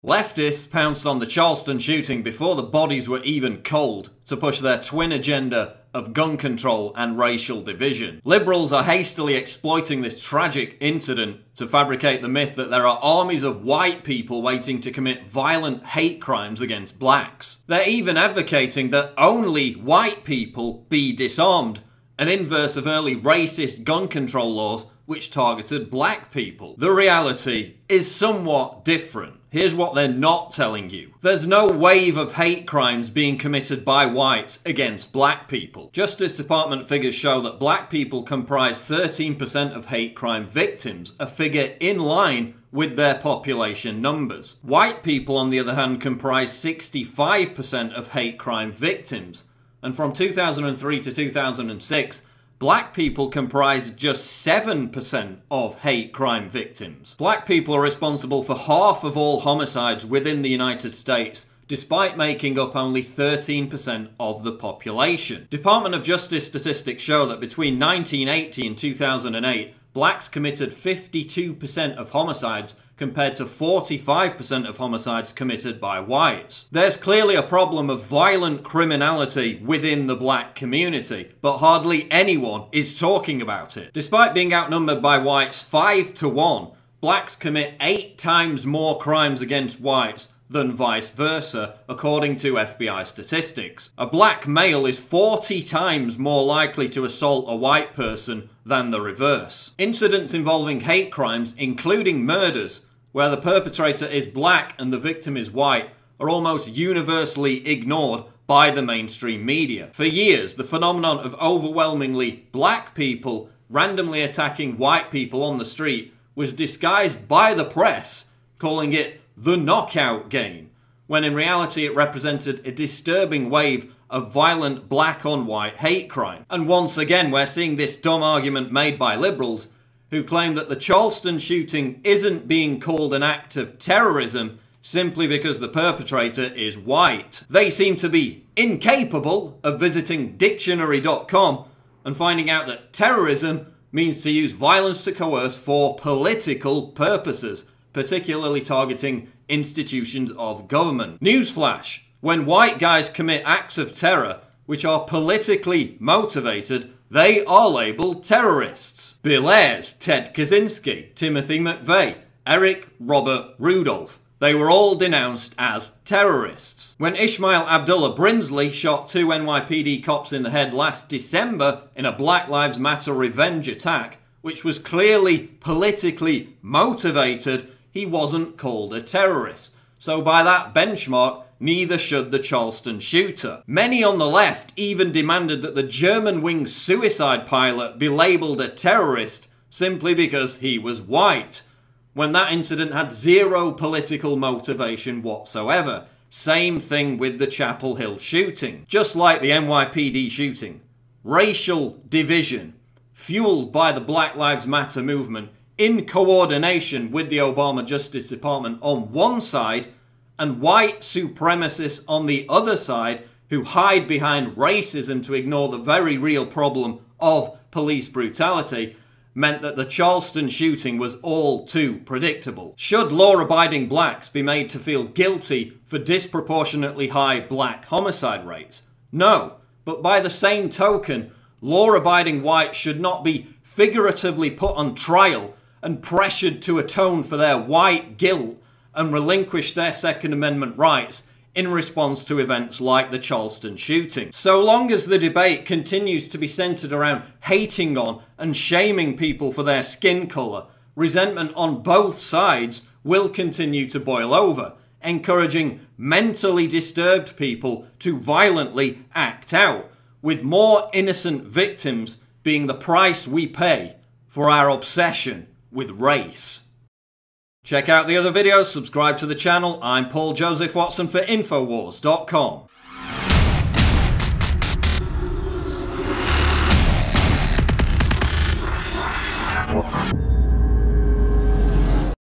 Leftists pounced on the Charleston shooting before the bodies were even cold to push their twin agenda of gun control and racial division. Liberals are hastily exploiting this tragic incident to fabricate the myth that there are armies of white people waiting to commit violent hate crimes against blacks. They're even advocating that only white people be disarmed, an inverse of early racist gun control laws which targeted black people. The reality is somewhat different. Here's what they're not telling you. There's no wave of hate crimes being committed by whites against black people. Justice Department figures show that black people comprise 13% of hate crime victims, a figure in line with their population numbers. White people, on the other hand, comprise 65% of hate crime victims. And from 2003 to 2006, black people comprised just 7% of hate crime victims. Black people are responsible for half of all homicides within the United States, despite making up only 13% of the population. Department of Justice statistics show that between 1980 and 2008, blacks committed 52% of homicides compared to 45% of homicides committed by whites. There's clearly a problem of violent criminality within the black community, but hardly anyone is talking about it. Despite being outnumbered by whites 5-1, blacks commit 8 times more crimes against whites than vice versa, according to FBI statistics. A black male is 40 times more likely to assault a white person than the reverse. Incidents involving hate crimes, including murders, where the perpetrator is black and the victim is white, are almost universally ignored by the mainstream media. For years, the phenomenon of overwhelmingly black people randomly attacking white people on the street was disguised by the press, calling it the knockout game, when in reality it represented a disturbing wave of violent black on white hate crime. And once again, we're seeing this dumb argument made by liberals who claim that the Charleston shooting isn't being called an act of terrorism simply because the perpetrator is white. They seem to be incapable of visiting dictionary.com and finding out that terrorism means to use violence to coerce for political purposes, particularly targeting institutions of government. Newsflash: when white guys commit acts of terror which are politically motivated, they are labeled terrorists. Bill Ayers, Ted Kaczynski, Timothy McVeigh, Eric Robert Rudolph. They were all denounced as terrorists. When Ishmael Abdullah Brinsley shot 2 NYPD cops in the head last December in a Black Lives Matter revenge attack, which was clearly politically motivated, he wasn't called a terrorist. So by that benchmark, neither should the Charleston shooter. Many on the left even demanded that the Germanwings suicide pilot be labelled a terrorist simply because he was white, when that incident had zero political motivation whatsoever. Same thing with the Chapel Hill shooting. Just like the NYPD shooting, racial division, fueled by the Black Lives Matter movement, in coordination with the Obama Justice Department on one side, and white supremacists on the other side who hide behind racism to ignore the very real problem of police brutality, meant that the Charleston shooting was all too predictable. Should law-abiding blacks be made to feel guilty for disproportionately high black homicide rates? No, but by the same token, law-abiding whites should not be figuratively put on trial and pressured to atone for their white guilt and relinquish their Second Amendment rights in response to events like the Charleston shooting. So long as the debate continues to be centered around hating on and shaming people for their skin color, resentment on both sides will continue to boil over, encouraging mentally disturbed people to violently act out, with more innocent victims being the price we pay for our obsession with race. Check out the other videos, subscribe to the channel. I'm Paul Joseph Watson for Infowars.com.